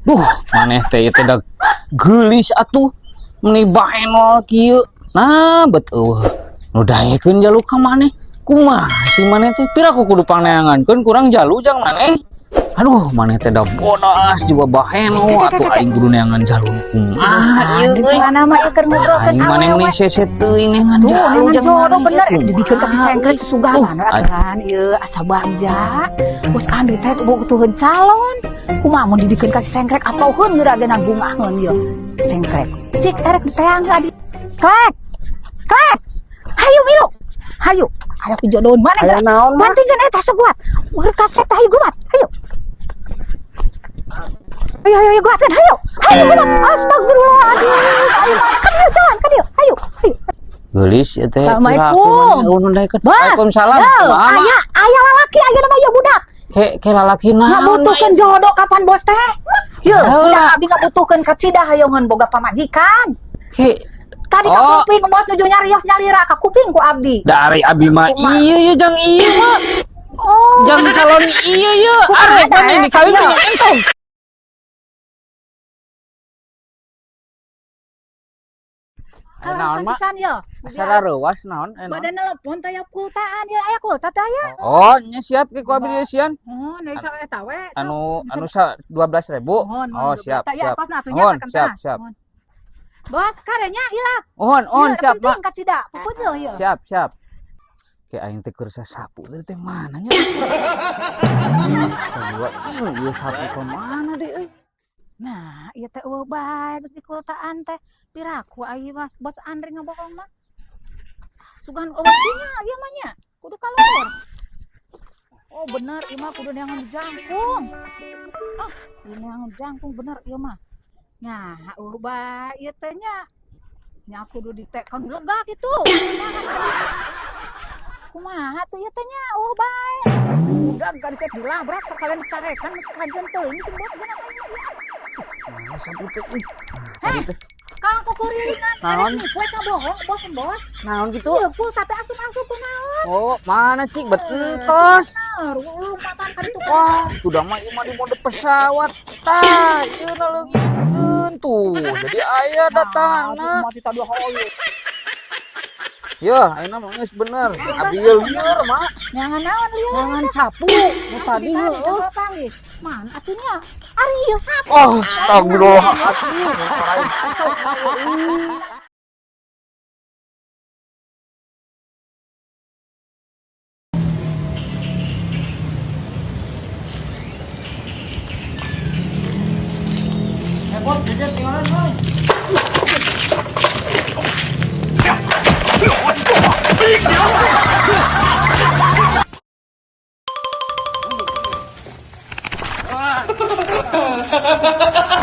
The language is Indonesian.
Duh, maneh teh ieu teh da geulis atuh meni baen wae kieu. Nah, betul. Nu dayekeun jaluk ka maneh. Kumaha si maneh teh pira ku kudu paneangankeun kurang jalu jang maneh. Aduh, maneh teh da bodas jiwa baen atuh aing kudu neangan jalu kumaha ieu euy. Mana mah ieu keur ngobrolkeun Aing maneh meni sese teuing neangan tuh jalu neangan jang jodoh maneh. bener dibikeun ka si sengkret susugana aturan ieu asa bagja. Bos Andri teh butuheun calon. Kumaha mun dibikeun ka si sengkret atoheun geurageunna gungaheun ieu. Sengkret. Cik erek teang adi. Klek. Klek. Hayu milu. Hayu. Aya pijodohan mana aya naon mah bantingkeun eta suguat. Urang kaset hayu gumat. Hayu. Ayo guatkeun hayu. Hayu gumat. Astagfirullahaladzim. Ayo kan dieu jalan kan dieu. Hayu. Hayu. Geulis ieu teh. Assalamualaikum. Waalaikumsalam. Aya lalaki aya nama ieu budak. Ke lalaki naon? Ngabutuhkeun jodoh kapan bos teh? Yeuh, udah abi ngabutuhkeun ka cidah hayeungeun boga pamajikan. Tadi ka kuping bos nuju nyarios nyalira ka kuping ku abdi. Dari abi mah ieu jang ieu mah. Oh. Jang calon ieu arek maneh dikawin jeung entong. Naon mah? Pisan ye. Asara reuwas naon? Badan telepon teh aya kultaan ye aya kulta teh aya. Oh, nya siap ke ku abdi sian. Oh, neisa eta we. Anu 12.000. Oh, siap. Siap. Bos, karenya ilah. Ohon siap, Mak. Ka cida, pupuh ye. Siap. Ke aing teh keur sasapu teh mana nya? Ieu sapu ke mana deui euy? Nah, ieu teh eueuh bae geus di kultaan teh. Piraku ai Mas Bos Andri ngabohong mah. Sugan eueuh nya ieu mah nya. Kudu kalor. Oh bener ieu mah kudu neangan jangkung. Neangan jangkung bener ieu mah. Nah, eueuh bae ieu teh nya. Nya kudu ditekan lega kitu. Kumaha tuh ieu teh nya eueuh bae. Udah gak ditek dilabrak sakalian dicarekan masih kajian teuing si bos geuna Mana sapu teh euy? Kang kukuriringan Naon? Poe kabohong bos. Naon gitu? Ieu pulsa teh asup-asup kunaon? Oh, mana cik betentos. Bener, lompatan ka ditu. Wah, sudah mah ieu mah di mode pesawat. Tah, ieu na leungikeun tuh. Jadi aya datangna. Mati tadi hoyo. Yeuh, ayeuna mah geus bener. Abi ieu lieur, Mak. Nyangan naon lieu? Jangan sapu. Nu tadi heueuh. Panggil. Man, atunya ari ieu sapu. Oh, astagfirullahaladzim. bos jejer tinggalan bos Ha ha ha ha!